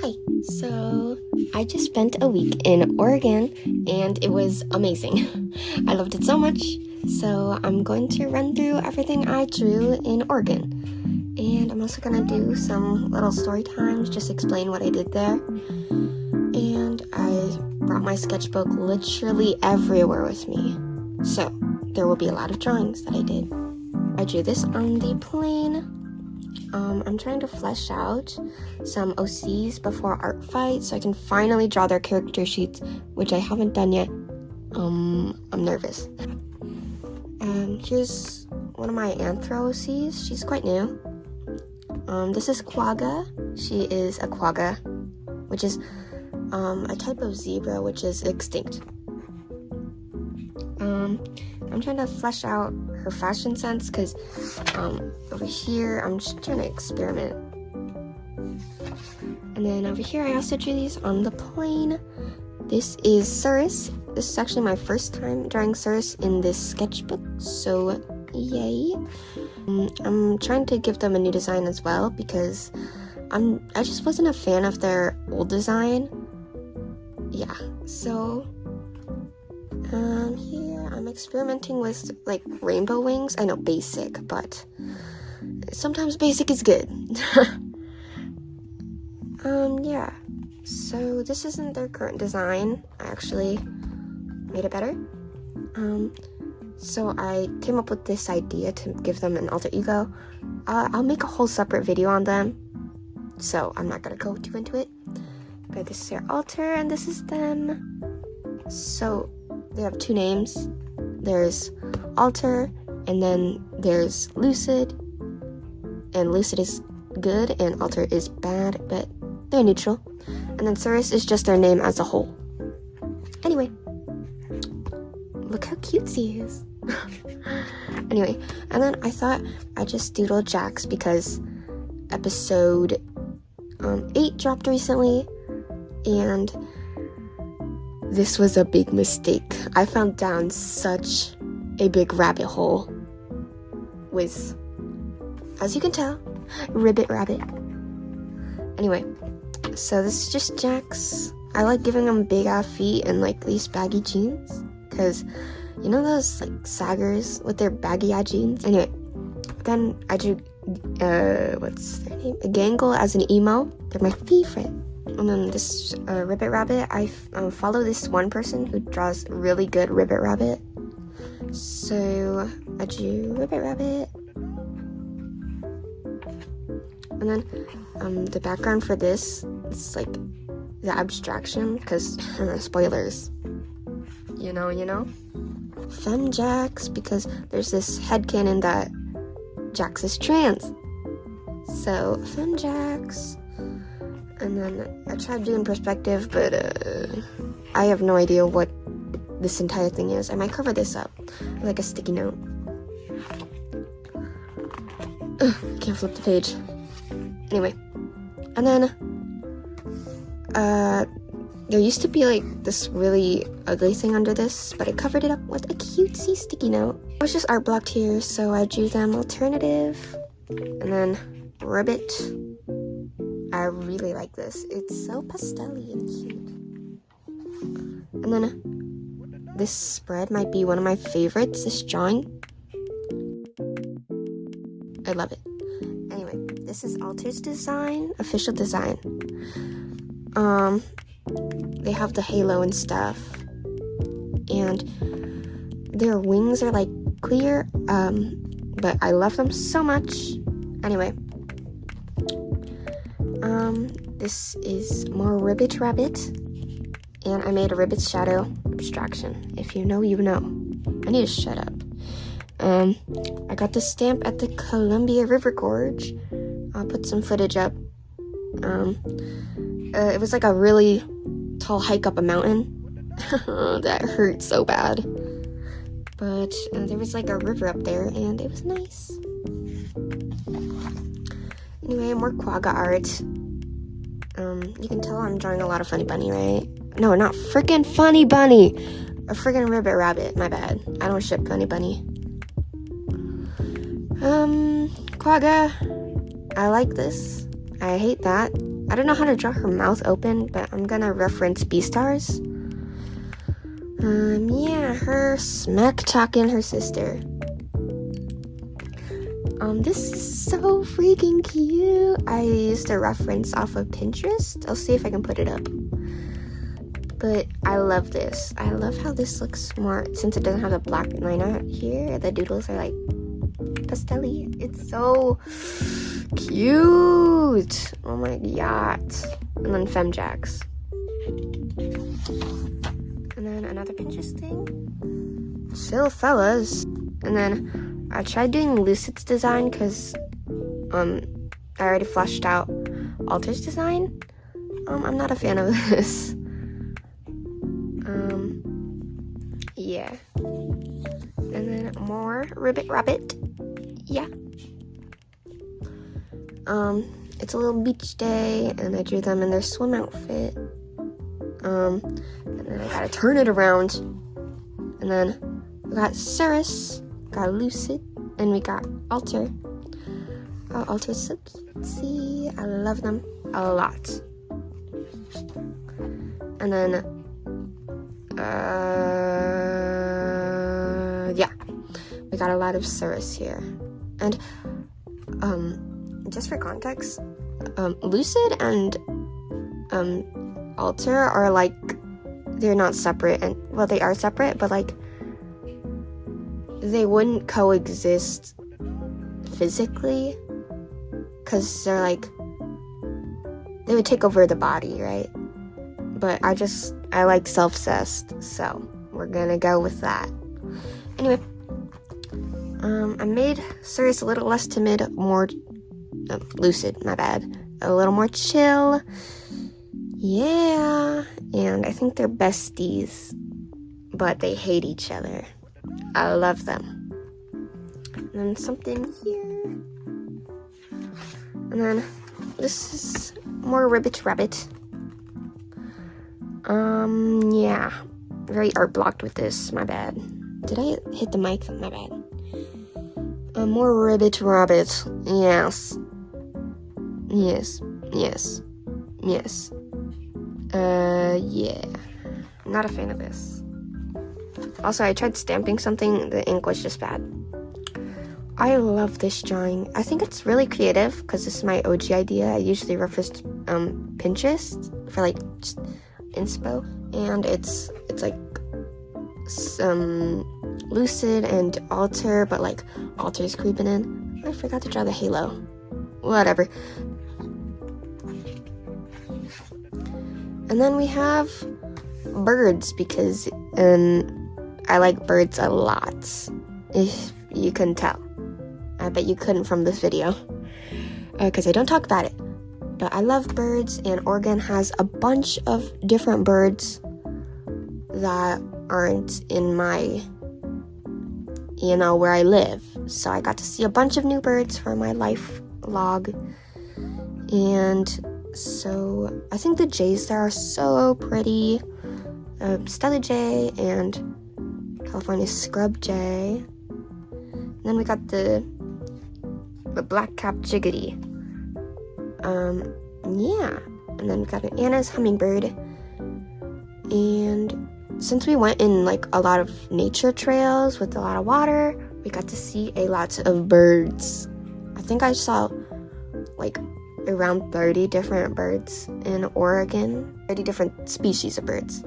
Hi, so I just spent a week in Oregon and it was amazing. I loved it so much, so I'm going to run through everything I drew in Oregon. And I'm also going to do some little story times, just explain what I did there. And I brought my sketchbook literally everywhere with me, so there will be a lot of drawings that I did. I drew this on the plane. I'm trying to flesh out some OCs before art fight so I can finally draw their character sheets, which I haven't done yet. I'm nervous. Here's one of my anthro OCs. She's quite new. This is quagga. She is a quagga, which is a type of zebra which is extinct. I'm trying to flesh out her fashion sense because over here I'm just trying to experiment. And then over here I also drew these on the plane. This is Cirrus. This is actually my first time drawing Cirrus in this sketchbook, so yay. I'm trying to give them a new design as well because I just wasn't a fan of their old design. Yeah, so here I'm experimenting with like rainbow wings. I know, basic, but sometimes basic is good. Yeah, so this isn't their current design. I actually made it better. So I came up with this idea to give them an alter ego. I'll make a whole separate video on them, so I'm not gonna go too into it. But this is their alter and this is them. So they have two names. There's Alter, and then there's Lucid. And Lucid is good, and Alter is bad, but they're neutral. And then Cirrus is just their name as a whole. Anyway, look how cutesy he is. Anyway, and then I thought I'd just doodle Jax because episode 8 dropped recently, and this was a big mistake. I found down such a big rabbit hole with, as you can tell, ribbit rabbit. Anyway, so this is just Jax. I like giving him big ass feet and like these baggy jeans, because you know those like saggers with their baggy ass jeans? Anyway, then I drew what's their name? A Gangle as an emo. They're my favorite. And then this ribbit rabbit, I follow this one person who draws really good ribbit rabbit. So I drew ribbit rabbit. And then the background for this is like the abstraction, because spoilers. You know? Femme Jax, because there's this headcanon that Jax is trans. So Femme Jax. And then I tried doing perspective, but I have no idea what this entire thing is. I might cover this up like a sticky note. Ugh, I can't flip the page. Anyway, and then there used to be like this really ugly thing under this, but I covered it up with a cutesy sticky note. It was just art blocked here, so I drew them alternative. And then ribbit. I really like this. It's so pastel-y and cute. And then this spread might be one of my favorites, this drawing. I love it. Anyway, this is Alter's design, official design. They have the halo and stuff. And their wings are like clear, but I love them so much. Anyway. This is more ribbit rabbit, and I made a ribbit shadow abstraction. If you know, you know. I need to shut up. I got this stamp at the Columbia River Gorge. I'll put some footage up. It was like a really tall hike up a mountain. That hurt so bad. But there was like a river up there, and it was nice. Anyway, more quagga art. You can tell I'm drawing a lot of Funny Bunny, right? No, not freaking Funny Bunny. A freaking ribbit rabbit. My bad. I don't ship Funny Bunny. Quagga. I like this. I hate that. I don't know how to draw her mouth open, but I'm gonna reference Beastars. Yeah, her smack talking her sister. This is so freaking cute. I used a reference off of Pinterest. I'll see if I can put it up. But I love this. I love how this looks more, since it doesn't have the black line out here, the doodles are like pastel-y. It's so cute. Oh my god. And then femjacks. And then another Pinterest thing. Chill fellas. And then I tried doing Lucid's design because I already fleshed out Alter's design. I'm not a fan of this. Yeah. And then more Ribbit Rabbit. Yeah. It's a little beach day, and I drew them in their swim outfit. And then I gotta turn it around. And then we got Cirrus, got Lucid, and we got Alter. Alter's so cutesy. I love them a lot. And then yeah, we got a lot of Cirrus here. And just for context, Lucid and Alter are like, they're not separate, and well, they are separate, but like they wouldn't coexist physically, because they're like, they would take over the body, right? But I like self-cessed, so we're gonna go with that. Anyway, I made Cirrus a little less timid, more Lucid, my bad, a little more chill. Yeah, and I think they're besties, but they hate each other. I love them. And then something here, and then this is more Ribbit Rabbit. Yeah, very art blocked with this, my bad. Did I hit the mic? My bad. More Ribbit Rabbit. Yes. Yes. Yeah. I'm not a fan of this. Also, I tried stamping something, the ink was just bad. I love this drawing. I think it's really creative, because this is my OG idea. I usually reference Pinterest for like just inspo, and it's like Lucid and Alter, but like Alter's creeping in. I forgot to draw the halo. Whatever. And then we have birds, because I like birds a lot, if you couldn't tell. I bet you couldn't from this video, because I don't talk about it. But I love birds, and Oregon has a bunch of different birds that aren't in my, where I live. So I got to see a bunch of new birds for my life log. And so I think the jays there are so pretty. Stella Jay and California Scrub Jay. And then we got the black-capped chickadee. Yeah. And then we got an Anna's hummingbird. And since we went in like a lot of nature trails with a lot of water, we got to see a lot of birds. I think I saw like around 30 different birds in Oregon, 30 different species of birds.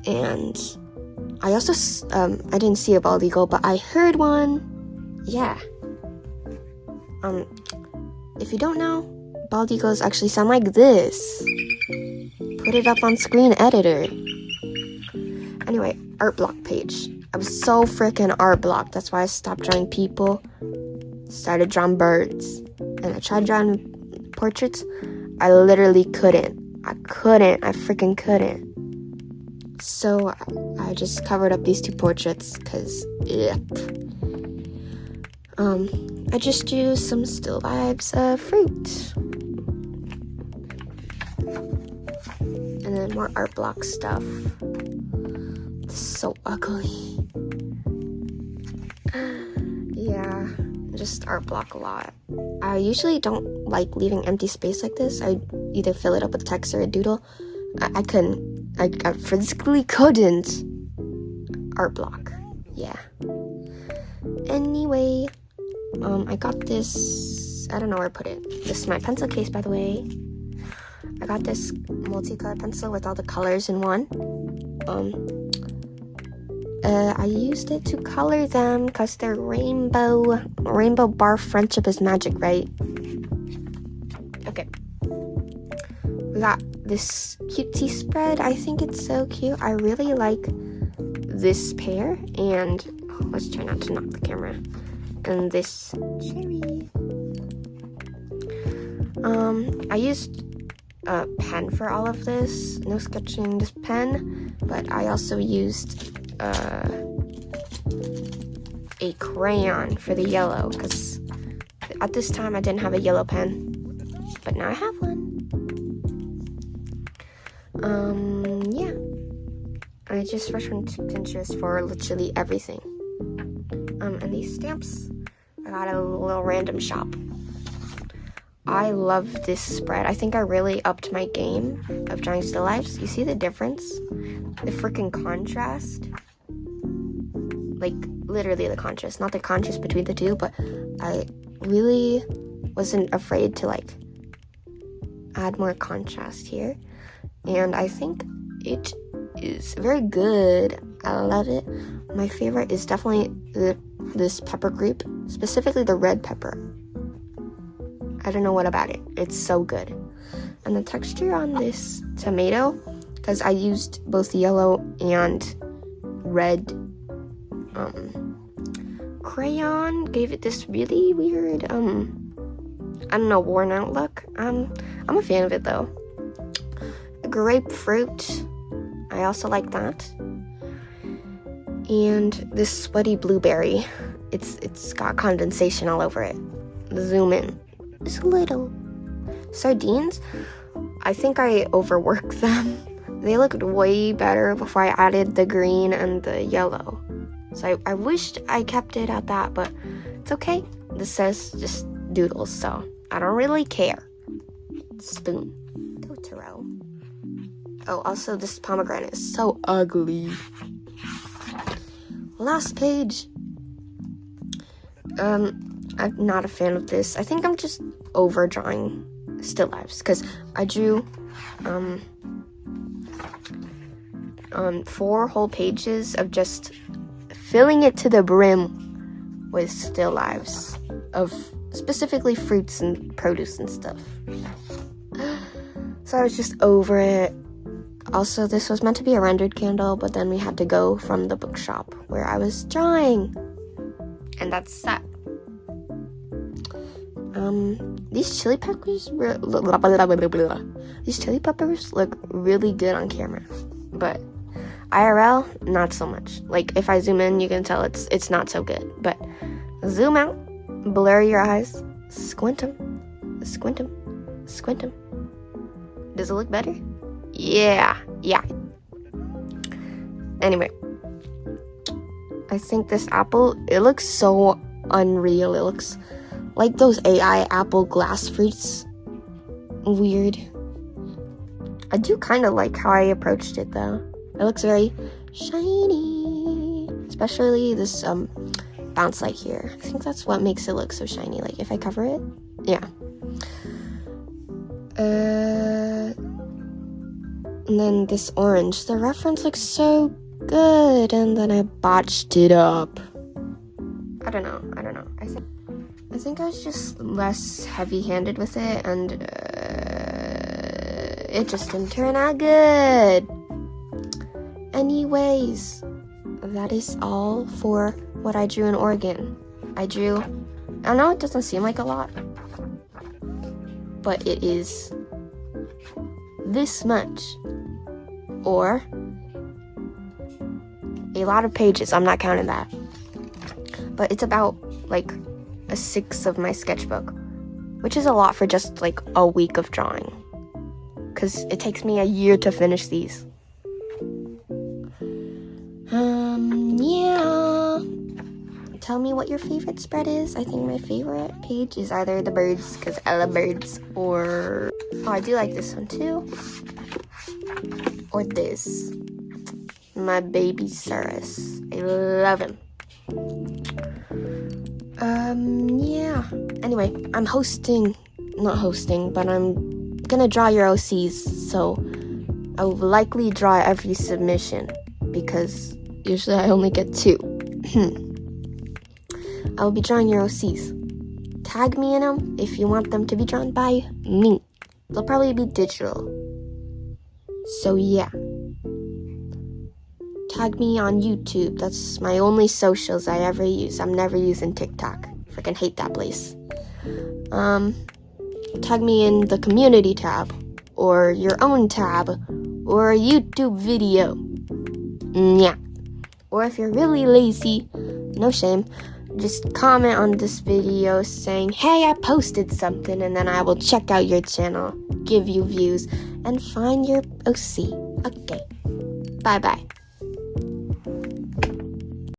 And I also, I didn't see a bald eagle, but I heard one. Yeah. If you don't know, bald eagles actually sound like this. Put it up on screen editor. Anyway, art block page. I was so freaking art blocked. That's why I stopped drawing people. Started drawing birds. And I tried drawing portraits. I literally couldn't. I freaking couldn't. So I just covered up these two portraits because, yep. I just drew some still vibes of fruit. And then more art block stuff. This is so ugly. Yeah, just art block a lot. I usually don't like leaving empty space like this. I either fill it up with text or a doodle. I physically couldn't art block. Yeah. Anyway, I got this, I don't know where I put it. This is my pencil case, by the way. I got this multicolored pencil with all the colors in one. I used it to color them because they're rainbow bar friendship is magic, right? Okay. We got this cutesy spread. I think it's so cute. I really like this pear, and let's try not to knock the camera. And this cherry. I used a pen for all of this. No sketching, just pen. But I also used a crayon for the yellow, because at this time I didn't have a yellow pen, but now I have one. Yeah, I just rushed on Pinterest for literally everything. And these stamps I got at a little random shop. I love this spread. I think I really upped my game of drawing still lifes. You see the difference? The freaking contrast. Like, literally the contrast. Not the contrast between the two, but I really wasn't afraid to, like, add more contrast here. And I think it is very good. I love it. My favorite is definitely this pepper group, specifically the red pepper. I don't know what about it. It's so good. And the texture on this tomato, because I used both yellow and red crayon, gave it this really weird, I don't know, worn out look. I'm a fan of it though. Grapefruit, I also like that. And this sweaty blueberry, it's got condensation all over it. Zoom in. Just a little. Sardines, I think I overworked them. They looked way better before I added the green and the yellow. So I wished I kept it at that, but it's okay. This says just doodles, so I don't really care. Spoon. Tourrr. Oh, also this pomegranate is so ugly. Last page. I'm not a fan of this. I think I'm just over drawing still lifes, because I drew 4 whole pages of just filling it to the brim with still lives of specifically fruits and produce and stuff. So I was just over it. Also, this was meant to be a rendered candle, but then we had to go from the bookshop where I was drawing, and that's sad. These chili peppers look really good on camera, but IRL, not so much. Like, if I zoom in, you can tell it's not so good, but zoom out, blur your eyes, squint them. Does it look better? Yeah. Anyway, I think this apple, it looks so unreal. It looks like those AI apple glass fruits. Weird. I do kind of like how I approached it though. It looks very shiny. Especially this bounce light here. I think that's what makes it look so shiny. Like if I cover it. Yeah. And then this orange. The reference looks so good. And then I botched it up. I don't know. I think I was just less heavy-handed with it, and it just didn't turn out good. Anyways, that is all for what I drew in Oregon. I know it doesn't seem like a lot, but it is this much, or a lot of pages. I'm not counting that, but it's about like a 1/6 of my sketchbook, which is a lot for just like a week of drawing, because it takes me a year to finish these. Yeah, tell me what your favorite spread is. I think my favorite page is either the birds, because I love birds, or I do like this one too, or this, my baby Cyrus. I love him. Yeah. Anyway, I'm not hosting, but I'm gonna draw your OCs, so I will likely draw every submission, because usually I only get 2. I will be drawing your OCs. Tag me in them if you want them to be drawn by me. They'll probably be digital. So yeah. Tag me on YouTube. That's my only socials I ever use. I'm never using TikTok. Freaking hate that place. Tag me in the community tab, or your own tab, or a YouTube video. Yeah. Or if you're really lazy, no shame, just comment on this video saying, hey, I posted something, and then I will check out your channel, give you views, and find your OC. Okay. Bye-bye.